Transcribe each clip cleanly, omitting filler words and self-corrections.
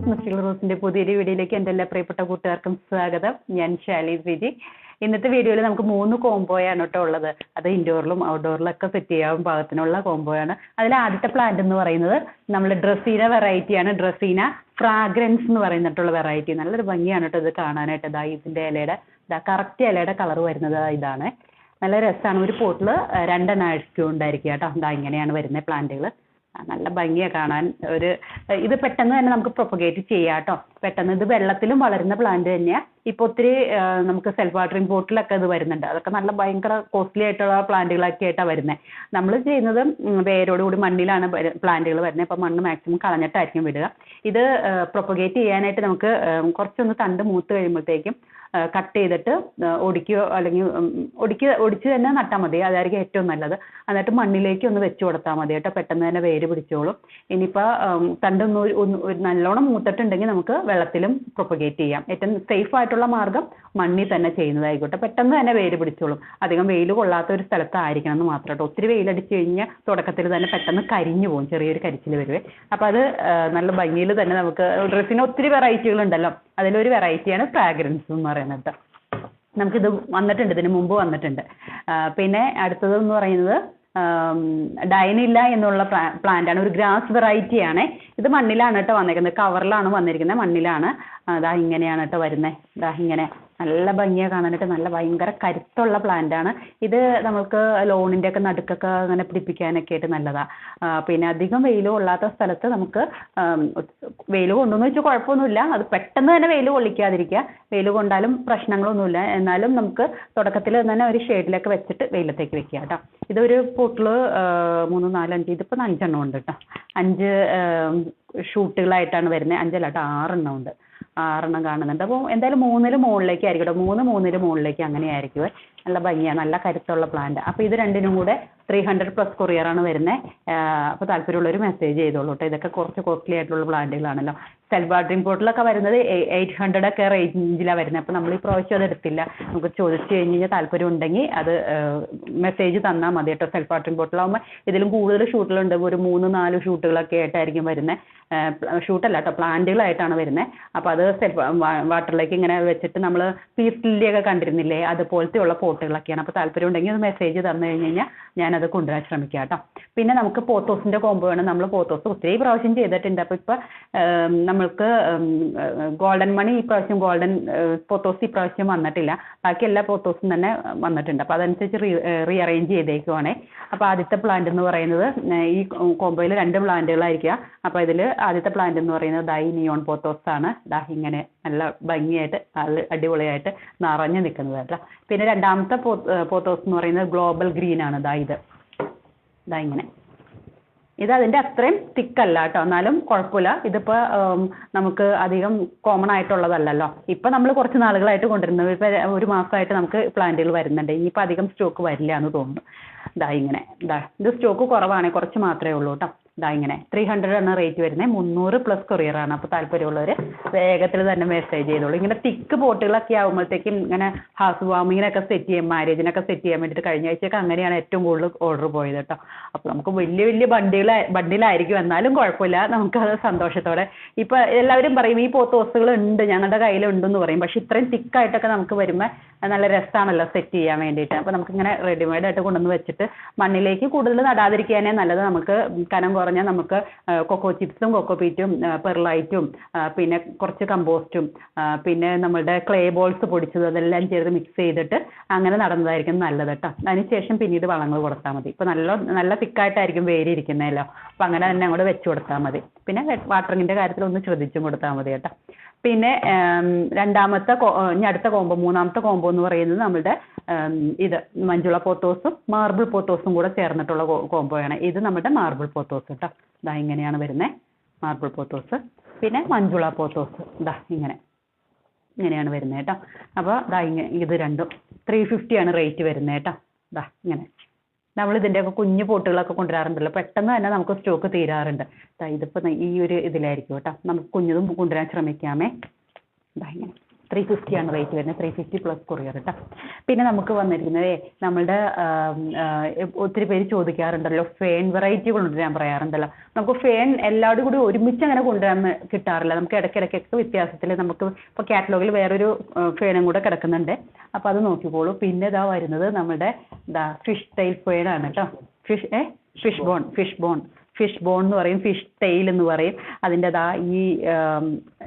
Mister റോസിന്റെ പുതിയൊരു വീഡിയോയിലേക്ക് എൻ്റെ എല്ലാ പ്രിയപ്പെട്ട കൂട്ടുകാർക്കും സ്വാഗതം. ഞാൻ ശാലി വിജി. ഇന്നത്തെ വീഡിയോയിൽ നമുക്ക് 3 കോംബോയാണ് കേട്ടോ ഉള്ളത്. അത് ഇൻഡോറിലും ഔട്ട്ഡോറിലും ഒക്കെ സെറ്റ് ചെയ്യാൻ പാകത്തിനുള്ള കോംബോയാണ്. അതിൽ ആദ്യത്തെ പ്ലാന്റ് എന്ന് പറയുന്നത് നമ്മുടെ ഡ്രസീന വെറൈറ്റിയാണ്. ഡ്രസീന ഫ്രാഗ്രൻസ് എന്ന് പറയുന്നിട്ടുള്ള വെറൈറ്റി. നല്ലൊരു ഭംഗിയാണ് കേട്ടോ ഇത് കാണാനായിട്ട്. ഇതാ ഇതിന്റെ ഇലയുടെ കറക്റ്റ് ഇലയുടെ കളർ വരുന്നത് ഇതാണ്. നല്ല രസമാണ്. ഒരു പോട്ടിൽ 2 എണ്ണം ഉണ്ടായിരിക്കും കേട്ടോ. ഇതാ ഇങ്ങനെയാണ് വരുന്നത് പ്ലാന്റുകൾ. നല്ല ഭംഗിയാണ് കാണാൻ. ഇത് പെട്ടെന്ന് തന്നെ നമുക്ക് പ്രൊപ്പഗേറ്റ് ചെയ്യാം കേട്ടോ. പെട്ടെന്ന് ഇത് വെള്ളത്തിലും വളരുന്ന പ്ലാന്റ് തന്നെയാണ്. ഇപ്പോൾ ഒത്തിരി നമുക്ക് സെൽഫ് വാട്ടറിങ് പോട്ടിലൊക്കെ ഇത് വരുന്നുണ്ട്. അതൊക്കെ നല്ല ഭയങ്കര കോസ്റ്റ്ലി ആയിട്ടുള്ള പ്ലാന്റുകളൊക്കെ ആയിട്ടാണ് വരുന്നത്. നമ്മൾ ചെയ്യുന്നത് വേരോടുകൂടി മണ്ണിലാണ് പ്ലാന്റുകൾ വരുന്നത്. അപ്പോൾ മണ്ണ് മാക്സിമം കളഞ്ഞിട്ടായിരിക്കും വിടുക. ഇത് പ്രൊപ്പഗേറ്റ് ചെയ്യാനായിട്ട് നമുക്ക് കുറച്ചൊന്ന് തണ്ട് മൂത്ത് കഴിയുമ്പോഴത്തേക്കും കട്ട് ചെയ്തിട്ട് ഒടിക്കുകയോ അല്ലെങ്കിൽ ഒടിച്ച് തന്നെ നട്ടാൽ മതി. അതായിരിക്കും ഏറ്റവും നല്ലത്. എന്നിട്ട് മണ്ണിലേക്ക് ഒന്ന് വെച്ച് കൊടുത്താൽ മതി കേട്ടോ. പെട്ടെന്ന് തന്നെ വേര് പിടിച്ചോളും. ഇനിയിപ്പോൾ തണ്ടൊന്ന് നല്ലോണം മൂത്തിട്ടുണ്ടെങ്കിൽ നമുക്ക് വെള്ളത്തിലും പ്രൊപ്പഗേറ്റ് ചെയ്യാം. ഏറ്റവും സേഫ് ആയിട്ടുള്ള മാർഗ്ഗം മണ്ണിൽ തന്നെ ചെയ്യുന്നതായിക്കോട്ടെ. പെട്ടെന്ന് തന്നെ വേര് പിടിച്ചോളും. അധികം വെയിൽ കൊള്ളാത്ത ഒരു സ്ഥലത്തായിരിക്കണം എന്ന് മാത്രം കേട്ടോ. ഒത്തിരി വെയിലടിച്ച് കഴിഞ്ഞാൽ തുടക്കത്തിൽ തന്നെ പെട്ടെന്ന് കരിഞ്ഞു പോകും. ചെറിയൊരു കരിച്ചിൽ വരുവേ. അപ്പോൾ അത് നല്ല ഭംഗിയിൽ തന്നെ നമുക്ക് ഡ്രസ്സിന് ഒത്തിരി വെറൈറ്റികളുണ്ടല്ലോ. അതിലൊരു വെറൈറ്റിയാണ് ഫ്രാഗ്രൻസ് എന്ന് പറയുന്നത്. നമുക്കിത് വന്നിട്ടുണ്ട്, ഇതിന് മുമ്പ് വന്നിട്ടുണ്ട്. പിന്നെ അടുത്തതെന്ന് പറയുന്നത് ഡൈനില്ല എന്നുള്ള പ്ലാന്റ് ആണ്. ഒരു ഗ്രാസ് വെറൈറ്റിയാണ്. ഇത് മണ്ണിലാണ് കേട്ടോ വന്നിരിക്കുന്നത്. കവറിലാണ് വന്നിരിക്കുന്നത്, മണ്ണിലാണ്. അതാ ഇങ്ങനെയാണ് കേട്ടോ വരുന്നത്. ഇതാ ഇങ്ങനെ നല്ല ഭംഗിയാണ് കാണാനായിട്ട്. നല്ല ഭയങ്കര കരുത്തുള്ള പ്ലാന്റ് ആണ് ഇത്. നമുക്ക് ലോണിൻ്റെ ഒക്കെ നടുക്കൊക്കെ അങ്ങനെ പിടിപ്പിക്കാനൊക്കെ ആയിട്ട് നല്ലതാണ്. പിന്നെ അധികം വെയിൽ കൊള്ളാത്ത സ്ഥലത്ത് നമുക്ക് വെയിൽ കൊണ്ടുവന്ന് വെച്ചാൽ കുഴപ്പമൊന്നുമില്ല. അത് പെട്ടെന്ന് തന്നെ വെയിൽ കൊള്ളിക്കാതിരിക്കുക. വെയിൽ കൊണ്ടാലും പ്രശ്നങ്ങളൊന്നുമില്ല. എന്നാലും നമുക്ക് തുടക്കത്തിൽ തന്നെ ഒരു ഷെയ്ഡിലൊക്കെ വെച്ചിട്ട് വെയിലത്തേക്ക് വെക്കുക കേട്ടോ. ഇതൊരു പോട്ടിൽ 3, 4, 5 ഇതിപ്പോൾ 5 എണ്ണം ഉണ്ട് കേട്ടോ. 5 ഷൂട്ടുകളായിട്ടാണ് വരുന്നത്. 5 അല്ല കേട്ടോ, 6 എണ്ണം ഉണ്ട്. 6 എണ്ണം കാണുന്നുണ്ട്. അപ്പോൾ എന്തായാലും 3 മുകളിലേക്ക് ആയിരിക്കും കേട്ടോ. 3 മുകളിലേക്ക് അങ്ങനെയായിരിക്കും. നല്ല ഭംഗിയാണ്, നല്ല കരുത്തുള്ള പ്ലാന്റ്. അപ്പോൾ ഇത് രണ്ടിനും കൂടെ 300+ കൊറിയറാണ് വരുന്നത്. അപ്പോൾ താല്പര്യമുള്ളവർ മെസ്സേജ് ചെയ്തോളൂ കേട്ടോ. ഇതൊക്കെ കുറച്ച് കോസ്റ്റ്ലി ആയിട്ടുള്ള പ്ലാന്റുകളാണല്ലോ. സെൽഫ് വാട്ടറിംഗ് പോട്ടിലൊക്കെ വരുന്നത് 800 ഒക്കെ റേഞ്ചിലാണ് വരുന്നത്. അപ്പോൾ നമ്മൾ ഈ പ്രാവശ്യം അത് എടുത്തില്ല. നമുക്ക് ചോദിച്ചു കഴിഞ്ഞ് കഴിഞ്ഞാൽ താല്പര്യം ഉണ്ടെങ്കിൽ അത് മെസ്സേജ് തന്നാൽ മതി കേട്ടോ. സെൽഫ് വാട്ടറിംഗ് പോട്ടിലാകുമ്പോൾ ഇതിലും കൂടുതൽ ഷൂട്ടുകളുണ്ട്. ഒരു 3, 4 ഷൂട്ടുകളൊക്കെ ആയിട്ടായിരിക്കും വരുന്നത്. ഷൂട്ടല്ല കേട്ടോ, പ്ലാന്റുകളായിട്ടാണ് വരുന്നത്. അപ്പോൾ അത് സെൽഫ് വാട്ടറിലേക്ക് ഇങ്ങനെ വെച്ചിട്ട് നമ്മൾ പീസ് ലില്ലിയൊക്കെ കണ്ടിരുന്നില്ലേ, അതുപോലത്തെയുള്ള പോട്ടുകളൊക്കെയാണ്. അപ്പോൾ താല്പര്യം ഉണ്ടെങ്കിൽ അത് മെസ്സേജ് തന്നു കഴിഞ്ഞ് കഴിഞ്ഞാൽ ഞാനത് കൊണ്ടുവരാൻ ശ്രമിക്കാം കേട്ടോ. പിന്നെ നമുക്ക് പോത്തോസിൻ്റെ കോംബോ ആണ്. നമ്മൾ പോത്തോസ് ഒത്തിരി പ്രാവശ്യം ചെയ്തിട്ടുണ്ട്. അപ്പോൾ ഇപ്പോൾ നമ്മൾക്ക് ഗോൾഡൻ മണി ഈ പ്രാവശ്യം ഗോൾഡൻ പോത്തോസ് ഈ പ്രാവശ്യം വന്നിട്ടില്ല. ബാക്കി എല്ലാ പോത്തോസും തന്നെ വന്നിട്ടുണ്ട്. അപ്പോൾ അതനുസരിച്ച് റീഅറേഞ്ച് ചെയ്തേക്കുവാണേ. അപ്പോൾ ആദ്യത്തെ പ്ലാന്റ് എന്ന് പറയുന്നത് ഈ കോംബോയിൽ 2 പ്ലാന്റുകളായിരിക്കുക. അപ്പോൾ ഇതിൽ ആദ്യത്തെ പ്ലാന്റ് എന്ന് പറയുന്നത് നിയോൺ പോത്തോസ് ആണ്. ഇങ്ങനെ നല്ല ഭംഗിയായിട്ട് അടിപൊളിയായിട്ട് നിറഞ്ഞു നിൽക്കുന്നത് കേട്ടോ. പിന്നെ രണ്ടാമത്തെ പോത്തോസ് എന്ന് പറയുന്നത് ഗ്ലോബൽ ഗ്രീൻ ആണ്. ഇങ്ങനെ ഇത് അതിൻ്റെ അത്രയും തിക്കല്ല കേട്ടോ, എന്നാലും കുഴപ്പമില്ല. ഇതിപ്പോൾ നമുക്ക് അധികം കോമൺ ആയിട്ടുള്ളതല്ലല്ലോ. ഇപ്പം നമ്മൾ കുറച്ച് നാളുകളായിട്ട് കൊണ്ടുവരുന്നത്. ഇപ്പോൾ 1 മാസമായിട്ട് നമുക്ക് പ്ലാന്റുകൾ വരുന്നുണ്ട്. ഇനിയിപ്പോൾ അധികം സ്റ്റോക്ക് വരില്ല എന്ന് തോന്നുന്നു. ഇങ്ങനെ ഇത് സ്റ്റോക്ക് കുറവാണ്, കുറച്ച് മാത്രമേ ഉള്ളൂ കേട്ടോ. ഇങ്ങനെ 300 ആണ് റേറ്റ് വരുന്നത്. 300+ കൊറിയറാണ്. അപ്പോൾ താല്പര്യമുള്ളവർ വേഗത്തിൽ തന്നെ മെസ്സേജ് ചെയ്തോളൂ. ഇങ്ങനെ തിക്ക് പോട്ടുകളൊക്കെ ആകുമ്പോഴത്തേക്കും ഇങ്ങനെ ഹൗസ് വാമിങ്ങിനൊക്കെ സെറ്റ് ചെയ്യാൻ, മാരേജിനൊക്കെ സെറ്റ് ചെയ്യാൻ വേണ്ടിയിട്ട് കഴിഞ്ഞ ആഴ്ചയൊക്കെ അങ്ങനെയാണ് ഏറ്റവും കൂടുതൽ ഓർഡർ പോയത് കേട്ടോ. അപ്പോൾ നമുക്ക് വലിയ വലിയ ബണ്ടിലായിരിക്കും, എന്നാലും കുഴപ്പമില്ല. നമുക്കത് സന്തോഷത്തോടെ. ഇപ്പോൾ എല്ലാവരും പറയും ഈ പോത്തോസുകൾ ഉണ്ട്, ഞങ്ങളുടെ കയ്യിലുണ്ടെന്ന് പറയും. പക്ഷേ ഇത്രയും തിക്കായിട്ടൊക്കെ നമുക്ക് വരുമ്പോൾ നല്ല രസമാണല്ലോ സെറ്റ് ചെയ്യാൻ വേണ്ടിയിട്ട്. അപ്പോൾ നമുക്കിങ്ങനെ റെഡിമെയ്ഡ് ആയിട്ട് കൊണ്ടുവന്ന് വെച്ചിട്ട് മണ്ണിലേക്ക് കൂടുതൽ നടാതിരിക്കാനേ നല്ലത്. നമുക്ക് കനം കുറഞ്ഞാൽ നമുക്ക് കൊക്കോ ചിപ്സും കൊക്കോ പീറ്റും പെർലൈറ്റും പിന്നെ കുറച്ച് കമ്പോസ്റ്റും പിന്നെ നമ്മളുടെ ക്ലേ ബോൾസ് പൊടിച്ചത് അതെല്ലാം ചേർത്ത് മിക്സ് ചെയ്തിട്ട് അങ്ങനെ നടന്നതായിരിക്കും നല്ലത് കേട്ടോ. അതിനുശേഷം പിന്നീട് വളങ്ങൾ കൊടുത്താൽ മതി. ഇപ്പോൾ നല്ല തിക്കായിട്ടായിരിക്കും വേര് ഇരിക്കുന്നതല്ലോ. അപ്പോൾ അങ്ങനെ തന്നെ അങ്ങോട്ട് വെച്ച് കൊടുത്താൽ മതി. പിന്നെ വാട്ടറിങ്ങിൻ്റെ കാര്യത്തിൽ ഒന്ന് ശ്രദ്ധിച്ചും കൊടുത്താൽ മതി കേട്ടോ. പിന്നെ ഇനി അടുത്ത കോംബോ, 3ാമത്തെ കോംബോ എന്ന് പറയുന്നത് നമ്മളുടെ ഇത് മഞ്ജുള പോത്തോസും മാർബിൾ പോത്തോസും കൂടെ ചേർന്നിട്ടുള്ള കോംബോയാണ്. ഇത് നമ്മുടെ മാർബിൾ പോത്തോസ് കേട്ടോ. ഇങ്ങനെയാണ് വരുന്നത് മാർബിൾ പോത്തോസ്. പിന്നെ മഞ്ജുള പോത്തോസ് ഇങ്ങനെയാണ് വരുന്നത് കേട്ടോ. അപ്പോൾ ഇത് രണ്ടും 350 ആണ് റേറ്റ് വരുന്നത് കേട്ടോ. ഇങ്ങനെ നമ്മൾ ഇതിൻ്റെയൊക്കെ കുഞ്ഞു പോട്ടുകളൊക്കെ കൊണ്ടുവരാറുണ്ടല്ലോ. പെട്ടെന്ന് തന്നെ നമുക്ക് സ്റ്റോക്ക് തീരാറുണ്ട്. ഇതിപ്പോൾ ഈ ഒരു ഇതിലായിരിക്കും കേട്ടോ. നമുക്ക് കുഞ്ഞതും കൊണ്ടുവരാൻ ശ്രമിക്കാമേ. ഇങ്ങനെ 350 ആണ് റേറ്റ് വരുന്നത്, 350 പ്ലസ് കൊറിയർ കേട്ടോ. പിന്നെ നമുക്ക് വന്നിരിക്കുന്നത് നമ്മളുടെ ഒത്തിരി പേര് ചോദിക്കാറുണ്ടല്ലോ, ഫേൺ വെറൈറ്റികളുണ്ട് ഞാൻ പറയാറുണ്ടല്ലോ. നമുക്ക് ഫേൺ എല്ലാവരും കൂടി ഒരുമിച്ച് അങ്ങനെ കൊണ്ടുവരാൻ കിട്ടാറില്ല. നമുക്ക് ഇടയ്ക്കിടയ്ക്കൊക്കെ വ്യത്യാസത്തിൽ നമുക്ക് ഇപ്പോൾ കാറ്റലോഗിൽ വേറൊരു ഫേണും കൂടെ കിടക്കുന്നുണ്ട്, അപ്പോൾ അത് നോക്കിക്കോളൂ. പിന്നെ ഇതാ വരുന്നത് നമ്മുടെ ഫിഷ് ടൈൽ ഫേണാണ് കേട്ടോ. ഫിഷ് ബോൺ എന്ന് പറയും, ഫിഷ് ടെയിൽ എന്ന് പറയും. അതിൻ്റെ ഈ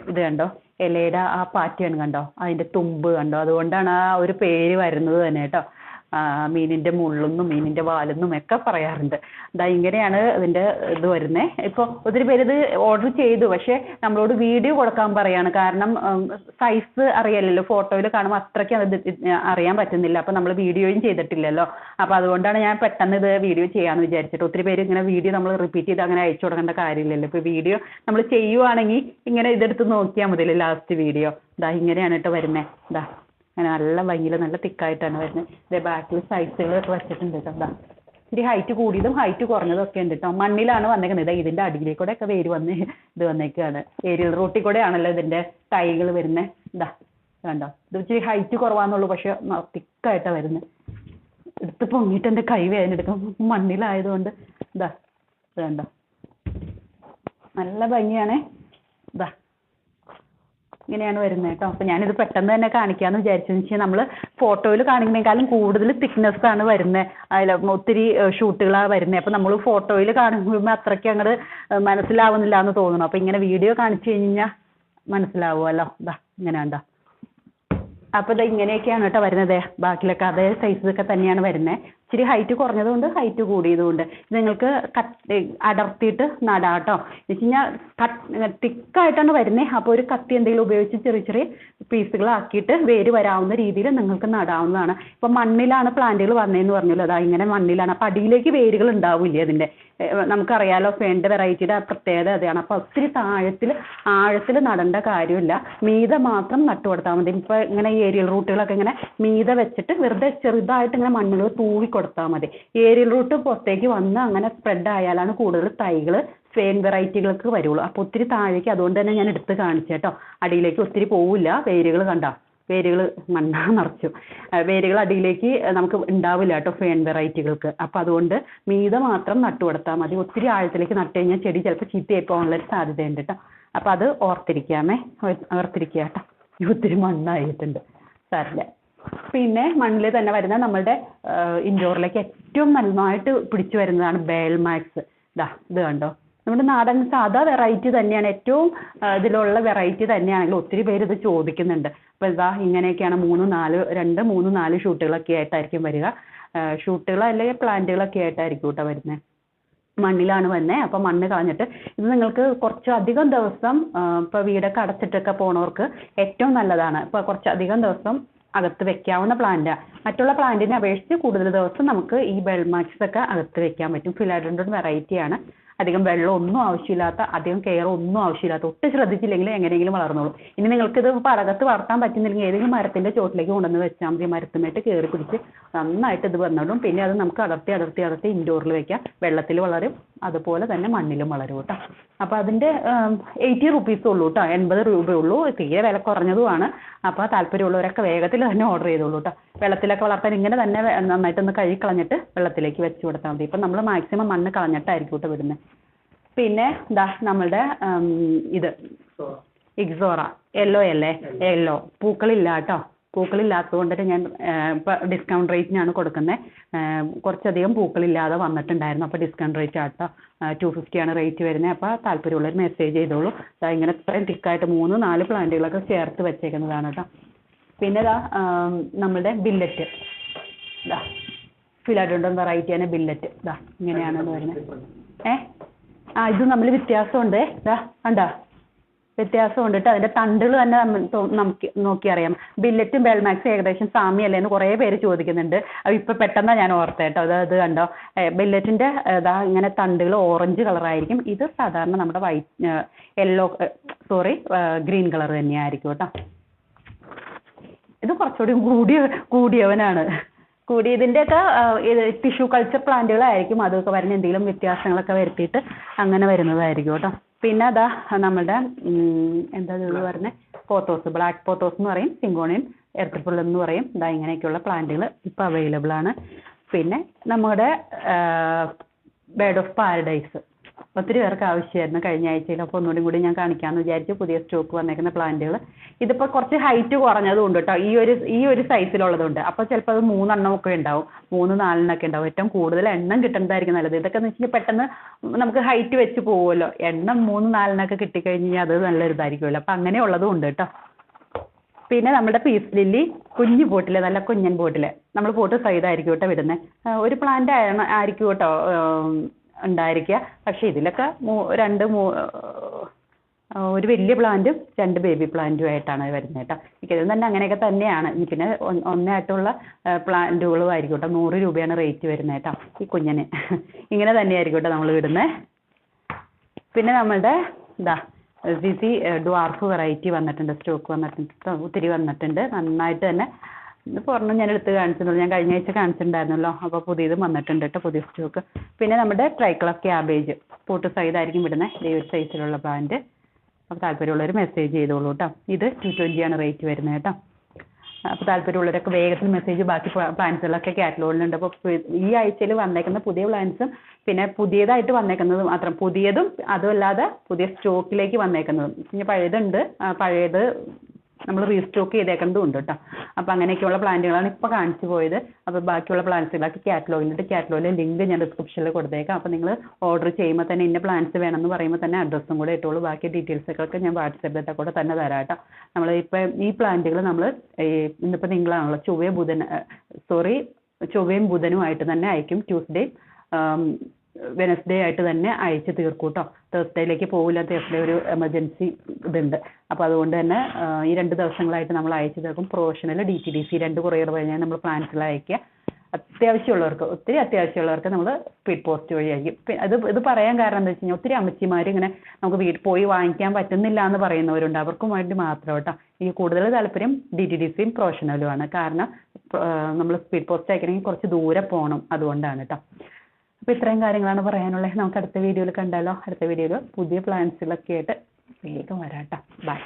ഇത് കണ്ടോ, ഇലയുടെ ആ പാറ്റേൺ കണ്ടോ, അതിൻ്റെ തുമ്പ് കണ്ടോ, അതുകൊണ്ടാണ് ആ ഒരു പേര് വരുന്നത് തന്നെ കേട്ടോ. മീനിൻ്റെ മുള്ളെന്നും മീനിൻ്റെ വാലെന്നും ഒക്കെ പറയാറുണ്ട്. ഇങ്ങനെയാണ് ഇതിൻ്റെ ഇത് വരുന്നത്. ഇപ്പോൾ ഒത്തിരി പേര് ഇത് ഓർഡർ ചെയ്തു, പക്ഷേ നമ്മളോട് വീഡിയോ കൊടുക്കാൻ പറയാണ്. കാരണം സൈസ് അറിയാലല്ലോ, ഫോട്ടോയിൽ കാണുമ്പോൾ അത്രയ്ക്ക് അത് അറിയാൻ പറ്റുന്നില്ല. അപ്പോൾ നമ്മൾ വീഡിയോയും ചെയ്തിട്ടില്ലല്ലോ. അപ്പോൾ അതുകൊണ്ടാണ് ഞാൻ പെട്ടെന്ന് ഇത് വീഡിയോ ചെയ്യാമെന്ന് വിചാരിച്ചിട്ട്. ഒത്തിരി പേര് ഇങ്ങനെ വീഡിയോ നമ്മൾ റിപ്പീറ്റ് ചെയ്ത് അങ്ങനെ അയച്ചു കൊടുക്കേണ്ട കാര്യമില്ലല്ലോ. ഇപ്പോൾ വീഡിയോ നമ്മൾ ചെയ്യുവാണെങ്കിൽ ഇങ്ങനെ ഇതെടുത്ത് നോക്കിയാൽ മതിയല്ലോ ലാസ്റ്റ് വീഡിയോ. ഇങ്ങനെയാണ് കേട്ടോ വരുന്നത്. അങ്ങനെ നല്ല ഭംഗിയിൽ നല്ല തിക്കായിട്ടാണ് വരുന്നത്. ഇതേ ബാക്കിൽ സൈസുകളൊക്കെ വെച്ചിട്ടുണ്ട് കേട്ടോ. ഇത്തിരി ഹൈറ്റ് കൂടിയതും ഹൈറ്റ് കുറഞ്ഞതും ഒക്കെ ഉണ്ട് കേട്ടോ. മണ്ണിലാണ് വന്നേക്കുന്നത്. ഇതിൻ്റെ അടിയിലേക്കൂടെ ഒക്കെ വേര് വന്ന് ഇത് വന്നേക്കാണ്. ഏരിയൽ റൂട്ടിൽ കൂടെ ആണല്ലോ ഇതിൻ്റെ തൈകൾ വരുന്നത്. കണ്ടോ, ഇത് ഇച്ചിരി ഹൈറ്റ് കുറവാന്നുള്ളൂ, പക്ഷെ തിക്കായിട്ടാണ് വരുന്നത്. എടുത്ത് പൊങ്ങിയിട്ട് എൻ്റെ കൈ വേദന എടുക്കും, മണ്ണിലായതുകൊണ്ട്. ഇത് കണ്ടോ, നല്ല ഭംഗിയാണേ. ഇങ്ങനെയാണ് വരുന്നത് കേട്ടോ. അപ്പോൾ ഞാനിത് പെട്ടെന്ന് തന്നെ കാണിക്കാമെന്ന് വിചാരിച്ചതെന്ന് വെച്ചാൽ നമ്മൾ ഫോട്ടോയിൽ കാണിക്കുന്നതിനേക്കാളും കൂടുതൽ തിക്നെസ് ആണ് വരുന്നത്. അതിൽ ഒത്തിരി ഷൂട്ടുകളാണ് വരുന്നത്. അപ്പോൾ നമ്മൾ ഫോട്ടോയിൽ കാണുമ്പോൾ അത്രയ്ക്ക് അങ്ങോട്ട് മനസ്സിലാവുന്നില്ല എന്ന് തോന്നുന്നു. അപ്പോൾ ഇങ്ങനെ വീഡിയോ കാണിച്ചു കഴിഞ്ഞാൽ മനസ്സിലാവുമല്ലോ. ഇങ്ങനെ ഉണ്ടോ. അപ്പോൾ ഇങ്ങനെയൊക്കെയാണ് കേട്ടോ വരുന്നത്. ബാക്കിലൊക്കെ അതേ സൈസൊക്കെ തന്നെയാണ് വരുന്നത്. ഇച്ചിരി ഹൈറ്റ് കുറഞ്ഞതുകൊണ്ട് ഹൈറ്റ് കൂടിയതുകൊണ്ട് ഇത് നിങ്ങൾക്ക് അടർത്തിയിട്ട് നടാം കേട്ടോ. എന്ന് വെച്ച് കഴിഞ്ഞാൽ തിക്കായിട്ടാണ് വരുന്നത്. അപ്പോൾ ഒരു കത്തി എന്തെങ്കിലും ഉപയോഗിച്ച് ചെറിയ ചെറിയ പീസുകളാക്കിയിട്ട് വേര് വരാവുന്ന രീതിയിൽ നിങ്ങൾക്ക് നടാവുന്നതാണ്. ഇപ്പോൾ മണ്ണിലാണ് പ്ലാന്റുകൾ വന്നതെന്ന് പറഞ്ഞല്ലോ, ഇങ്ങനെ മണ്ണിലാണ്. അപ്പോൾ അടിയിലേക്ക് വേരുകൾ ഉണ്ടാവില്ലേ അതിൻ്റെ. നമുക്കറിയാലോ ഫേണിൻ്റെ വെറൈറ്റിയുടെ പ്രത്യേകത അതാണ്. അപ്പോൾ ഒത്തിരി ആഴത്തിൽ നടേണ്ട കാര്യമില്ല, മീതെ മാത്രം നട്ടു കൊടുത്താൽ മതി. ഇപ്പോൾ ഇങ്ങനെ ഏരിയൽ റൂട്ടുകളൊക്കെ ഇങ്ങനെ മീതെ വെച്ചിട്ട് വെറുതെ ചെറുതായിട്ട് ഇങ്ങനെ മണ്ണുകൾ തൂവി കൊടുത്താൽ മതി. ഏരിയൽ റൂട്ട് പുറത്തേക്ക് വന്ന് അങ്ങനെ സ്പ്രെഡ് ആയാലാണ് കൂടുതൽ തൈകൾ ഫേൺ വെറൈറ്റികൾക്ക് വരുള്ളൂ. അപ്പോൾ ഒത്തിരി താഴേക്ക്, അതുകൊണ്ട് തന്നെ ഞാൻ എടുത്ത് കാണിച്ചു കേട്ടോ. അടിയിലേക്ക് ഒത്തിരി പോവില്ല. വേരുകൾ കണ്ടോ, വേരുകൾ മണ്ണ നിറച്ചു. വേരുകൾ അടിയിലേക്ക് നമുക്ക് ഉണ്ടാവില്ല കേട്ടോ ഫേൺ വെറൈറ്റികൾക്ക്. അപ്പോൾ അതുകൊണ്ട് മീതെ മാത്രം നട്ടു കൊടുത്താൽ മതി. ഒത്തിരി ആഴത്തിലേക്ക് നട്ടു കഴിഞ്ഞാൽ ചെടി ചിലപ്പോൾ ചീത്തയായി പോകാനുള്ളൊരു സാധ്യതയുണ്ട് കേട്ടോ. അപ്പോൾ അത് ഓർത്തിരിക്കുക കേട്ടോ. ഒത്തിരി മണ്ണായിട്ടുണ്ട്, സാരില്ല. പിന്നെ മണ്ണിൽ തന്നെ വരുന്ന നമ്മളുടെ ഇൻഡോറിലേക്ക് ഏറ്റവും നന്നായിട്ട് പിടിച്ചു വരുന്നതാണ് ബേൾമാക്സ്. ഇത് കണ്ടോ, നമ്മുടെ നാടൻ സാധാ വെറൈറ്റി തന്നെയാണ്, ഏറ്റവും ഇതിലുള്ള വെറൈറ്റി തന്നെയാണെങ്കിൽ ഒത്തിരി പേര് ഇത് ചോദിക്കുന്നുണ്ട്. അപ്പോൾ ഇങ്ങനെയൊക്കെയാണ് 3, 4 ഷൂട്ടുകളൊക്കെ ആയിട്ടായിരിക്കും വരിക. ഷൂട്ടുകൾ അല്ലെങ്കിൽ പ്ലാന്റുകളൊക്കെ ആയിട്ടായിരിക്കും കേട്ടോ വരുന്നത്. മണ്ണിലാണ് വരുന്നത്. അപ്പോൾ മണ്ണ് കളഞ്ഞിട്ട് ഇത് നിങ്ങൾക്ക് കുറച്ചധികം ദിവസം ഇപ്പോൾ വീടൊക്കെ അടച്ചിട്ടൊക്കെ പോണവർക്ക് ഏറ്റവും നല്ലതാണ്. ഇപ്പോൾ കുറച്ചധികം ദിവസം അകത്ത് വെക്കാവുന്ന പ്ലാന്റാണ്. മറ്റുള്ള പ്ലാന്റിനെ അപേക്ഷിച്ച് കൂടുതൽ ദിവസം നമുക്ക് ഈ ബെൽമാക്സ് ഒക്കെ അകത്ത് വെക്കാൻ പറ്റും. ഫിലാഡൻഡ്രോൺ വെറൈറ്റിയാണ്. അധികം വെള്ളം ഒന്നും ആവശ്യമില്ലാത്ത, അധികം കെയർ ഒന്നും ആവശ്യമില്ലാത്ത, ഒട്ടും ശ്രദ്ധിച്ചില്ലെങ്കിൽ എങ്ങനെയെങ്കിലും വളർന്നോളൂ. ഇനി നിങ്ങൾക്കിത് അകത്ത് വളർത്താൻ പറ്റുന്നില്ലെങ്കിൽ ഏതെങ്കിലും മരത്തിൻ്റെ ചോട്ടിലേക്ക് കൊണ്ടുവന്ന് വെച്ചാൽ മതി. മരത്തുമായിട്ട് കയറി പിടിച്ച് നന്നായിട്ട് ഇത് വന്നോളും. പിന്നെ അത് നമുക്ക് അടർത്തി ഇൻഡോറിൽ വെക്കാം. വെള്ളത്തിൽ വളരും, അതുപോലെ തന്നെ മണ്ണിലും വളരും കേട്ടോ. അപ്പോൾ അതിൻ്റെ 80 റുപ്പീസ് ഉള്ളൂ കേട്ടോ, 80 രൂപയുള്ളൂ. തീരെ വില കുറഞ്ഞതുമാണ്. അപ്പോൾ താല്പര്യമുള്ളവരൊക്കെ വേഗത്തിൽ തന്നെ ഓർഡർ ചെയ്തോളൂ കേട്ടോ. വെള്ളത്തിലൊക്കെ വളർത്താൻ ഇങ്ങനെ തന്നെ നന്നായിട്ടൊന്ന് കഴുകി കളഞ്ഞിട്ട് വെള്ളത്തിലേക്ക് വെച്ച് കൊടുത്താൽ മതി. ഇപ്പം നമ്മൾ മാക്സിമം മണ്ണ് കളഞ്ഞിട്ടായിരിക്കും കേട്ടോ വിടുന്നത്. പിന്നെ നമ്മളുടെ ഇത് ഇക്സോറ യെല്ലോ അല്ലേ, യെല്ലോ പൂക്കളില്ല കേട്ടോ. പൂക്കളില്ലാത്തത് കൊണ്ടിട്ട് ഞാൻ ഇപ്പം ഡിസ്കൗണ്ട് റേറ്റിനാണ് കൊടുക്കുന്നത്. കുറച്ചധികം പൂക്കളില്ലാതെ വന്നിട്ടുണ്ടായിരുന്നു. അപ്പോൾ ഡിസ്കൗണ്ട് റേറ്റ് ആട്ടോ, 250 ആണ് റേറ്റ് വരുന്നത്. അപ്പോൾ താല്പര്യമുള്ളവർ മെസ്സേജ് ചെയ്തോളൂ. ഇങ്ങനെ ഇത്രയും തിക്കായിട്ട് 3, 4 പ്ലാന്റുകളൊക്കെ ചേർത്ത് വെച്ചേക്കുന്നതാണ് കേട്ടോ. പിന്നെ നമ്മളുടെ ബില്ലറ്റ്, ഫിലാഡൻഡ്രോൺ വെറൈറ്റിയാണ് ബില്ലറ്റ്. ഇങ്ങനെയാണ് വരുന്നത്. ഇത് നമ്മൾ വ്യത്യാസമുണ്ട്. കണ്ടോ, വ്യത്യാസമുണ്ട് കേട്ടോ. അതിൻ്റെ തണ്ടുകൾ തന്നെ നമുക്ക് നോക്കിയറിയാം. ബില്ലറ്റും ബെൽമാക്സും ഏകദേശം സാമ്യമല്ലേ എന്ന് കുറേ പേര് ചോദിക്കുന്നുണ്ട്. അപ്പോൾ ഇപ്പോൾ പെട്ടെന്ന് ഞാൻ ഓർത്തേ കേട്ടോ. അത് കണ്ടോ, ബില്ലറ്റിൻ്റെ ഇങ്ങനെ തണ്ടുകൾ ഓറഞ്ച് കളറായിരിക്കും. ഇത് സാധാരണ നമ്മുടെ ഗ്രീൻ കളർ തന്നെയായിരിക്കും കേട്ടോ. ഇത് കുറച്ചുകൂടി കൂടിയവനാണ്. ഇതിൻ്റെയൊക്കെ ടിഷ്യൂ കൾച്ചർ പ്ലാന്റുകളായിരിക്കും. അതൊക്കെ വരുന്ന എന്തെങ്കിലും വ്യത്യാസങ്ങളൊക്കെ വരുത്തിയിട്ട് അങ്ങനെ വരുന്നതായിരിക്കും കേട്ടോ. പിന്നെ അതാ നമ്മുടെ എന്താ ഇത് പറഞ്ഞത് പോത്തോസ്, ബ്ലാക്ക് പോത്തോസ് എന്ന് പറയും, സിങ്കോണിയൻ എർത്തിപ്പുൾ എന്ന് പറയും. ഇതാ ഇങ്ങനെയൊക്കെയുള്ള പ്ലാന്റുകൾ ഇപ്പോൾ അവൈലബിൾ ആണ്. പിന്നെ നമ്മുടെ ബേർഡ് ഓഫ് പാരഡൈസ് ഒത്തിരി പേർക്ക് ആവശ്യമായിരുന്നു കഴിഞ്ഞ ആഴ്ചയിൽ. അപ്പോൾ ഒന്നുകൂടി കൂടി ഞാൻ കാണിക്കാമെന്ന് വിചാരിച്ചു. പുതിയ സ്റ്റോക്ക് വന്നേക്കുന്ന പ്ലാന്റുകൾ ഇതിപ്പോൾ കുറച്ച് ഹൈറ്റ് കുറഞ്ഞതും ഉണ്ട് കേട്ടോ. ഈ ഒരു സൈസിലുള്ളതുണ്ട്. അപ്പോൾ ചിലപ്പോൾ അത് 3 എണ്ണമൊക്കെ ഉണ്ടാവും, 3, 4 എണ്ണമൊക്കെ ഉണ്ടാവും. ഏറ്റവും കൂടുതൽ എണ്ണം കിട്ടുന്നതായിരിക്കും നല്ലത്. ഇതൊക്കെ എന്ന് വെച്ചാൽ പെട്ടെന്ന് നമുക്ക് ഹൈറ്റ് വെച്ച് പോകുമല്ലോ. എണ്ണം 3, 4 എണ്ണമൊക്കെ കിട്ടിക്കഴിഞ്ഞാൽ അത് നല്ലൊരു ഇതായിരിക്കുമല്ലോ. അപ്പോൾ അങ്ങനെയുള്ളതും ഉണ്ട് കേട്ടോ. പിന്നെ നമ്മുടെ പീസ് ലില്ലി കുഞ്ഞു പോട്ടിൽ, നല്ല കുഞ്ഞൻ പോട്ടിൽ നമ്മൾ പോട്ട് സൈഡായിരിക്കും കേട്ടോ വിടുന്നത്. ഒരു പ്ലാന്റ് ആയിരിക്കും കേട്ടോ ഉണ്ടായിരിക്കുക. പക്ഷേ ഇതിലൊക്കെ ഒരു വലിയ പ്ലാന്റും 2 ബേബി പ്ലാന്റും ആയിട്ടാണ് വരുന്നത് കേട്ടോ. മിക്കതും തന്നെ അങ്ങനെയൊക്കെ തന്നെയാണ്. പിന്നെ ഒന്നായിട്ടുള്ള പ്ലാന്റുകളും ആയിരിക്കും കേട്ടോ. 100 രൂപയാണ് റേറ്റ് വരുന്നത് കേട്ടോ ഈ കുഞ്ഞിന്. ഇങ്ങനെ തന്നെയായിരിക്കും കേട്ടോ നമ്മൾ വിടുന്നത്. പിന്നെ നമ്മളുടെ ഇതാ സിസി ഡ്വാർഫ് വെറൈറ്റി വന്നിട്ടുണ്ട്, സ്റ്റോക്ക് വന്നിട്ടുണ്ട്, ഒത്തിരി വന്നിട്ടുണ്ട്. നന്നായിട്ട് തന്നെ ഒരെണ്ണം ഞാൻ എടുത്ത് കാണിച്ചിട്ടുള്ളൂ, ഞാൻ കഴിഞ്ഞ ആഴ്ച കാണിച്ചിട്ടുണ്ടായിരുന്നല്ലോ. അപ്പോൾ പുതിയതും വന്നിട്ടുണ്ട് കേട്ടോ, പുതിയ സ്റ്റോക്ക്. പിന്നെ നമ്മുടെ ട്രൈക്കളർ ക്യാബേജ് പോട്ട് സൈഡായിരിക്കും വിടുന്നത്, ഈ ഒരു സൈസിലുള്ള പ്ലാന്റ്. അപ്പോൾ താല്പര്യമുള്ളവർ മെസ്സേജ് ചെയ്തോളൂ കേട്ടോ. ഇത് 220 ആണ് റേറ്റ് വരുന്നത് കേട്ടോ. അപ്പോൾ താല്പര്യമുള്ളവരൊക്കെ വേഗത്തിൽ മെസ്സേജ്, ബാക്കി പ്ലാൻസുകളൊക്കെ കാറ്റലോഗിലുണ്ട്. അപ്പോൾ ഈ ആഴ്ചയിൽ വന്നേക്കുന്ന പുതിയ പ്ലാൻസും പിന്നെ പുതിയതായിട്ട് വന്നേക്കുന്നതും മാത്രം, പുതിയതും അതുമല്ലാതെ പുതിയ സ്റ്റോക്കിലേക്ക് വന്നേക്കുന്നതും. പിന്നെ പഴയതുണ്ട്, പഴയത് നമ്മൾ റീസ്റ്റോക്ക് ചെയ്തേക്കുന്നതും ഉണ്ട് കേട്ടോ. അപ്പോൾ അങ്ങനെയൊക്കെയുള്ള പ്ലാന്റുകളാണ് ഇപ്പോൾ കാണിച്ചു പോയത്. അപ്പോൾ ബാക്കിയുള്ള പ്ലാന്റ്സുകളൊക്കെ കാറ്റലോഗിലുണ്ട്. കാറ്റലോഗിലെ ലിങ്ക് ഞാൻ ഡിസ്ക്രിപ്ഷനിൽ കൊടുത്തേക്കാം. അപ്പോൾ നിങ്ങൾ ഓർഡർ ചെയ്യുമ്പോൾ തന്നെ ഇന്ന പ്ലാന്റ്സ് വേണമെന്ന് പറയുമ്പോൾ തന്നെ അഡ്രസ്സും കൂടെ ഇട്ടോളൂ. ബാക്കി ഡീറ്റെയിൽസൊക്കെ ഞാൻ വാട്സാപ്പിലത്തെ കൂടെ തന്നെ തരാം കേട്ടോ. നമ്മൾ ഇപ്പോൾ ഈ പ്ലാന്റുകൾ നമ്മൾ ഇന്നിപ്പോൾ നിങ്ങളാണല്ലോ ചൊവ്വയും ബുധനുമായിട്ട് തന്നെ അയക്കും. ട്യൂസ്ഡേ വെനസ്ഡേ ആയിട്ട് തന്നെ അയച്ച് തീർക്കും കേട്ടോ. തേഴ്സ്ഡേയിലേക്ക് പോകില്ല, തേഴ്സ്ഡേ ഒരു എമർജൻസി ഇതുണ്ട്. അപ്പോൾ അതുകൊണ്ട് തന്നെ ഈ 2 ദിവസങ്ങളായിട്ട് നമ്മൾ അയച്ചു തീർക്കും. പ്രൊഫഷണൽ DTDC 2 കൊറിയർ വഴിയാണ് നമ്മൾ പ്ലാൻസുകൾ അയക്കുക. അത്യാവശ്യമുള്ളവർക്ക്, ഒത്തിരി അത്യാവശ്യമുള്ളവർക്ക് നമ്മൾ സ്പീഡ് പോസ്റ്റ് വഴി അയക്കും. ഇത് പറയാൻ കാരണം എന്താ വെച്ച് കഴിഞ്ഞാൽ ഒത്തിരി അമ്മച്ചിമാർ ഇങ്ങനെ നമുക്ക് വീട്ടിൽ പോയി വാങ്ങിക്കാൻ പറ്റുന്നില്ല എന്ന് പറയുന്നവരുണ്ട്. അവർക്കും വേണ്ടി മാത്രം കേട്ടോ. ഈ കൂടുതൽ താല്പര്യം DTDCയും പ്രൊഫഷണലുമാണ്. കാരണം നമ്മൾ സ്പീഡ് പോസ്റ്റ് അയക്കണമെങ്കിൽ കുറച്ച് ദൂരെ പോകണം, അതുകൊണ്ടാണ് കേട്ടോ. അപ്പോൾ ഇത്രയും കാര്യങ്ങളാണ് പറയാനുള്ളത്. നമുക്ക് അടുത്ത വീഡിയോയിൽ കണ്ടാലോ. അടുത്ത വീഡിയോയിൽ പുതിയ പ്ലാൻസുകളൊക്കെ ആയിട്ട് വേഗം വരാം കേട്ടോ. ബൈ.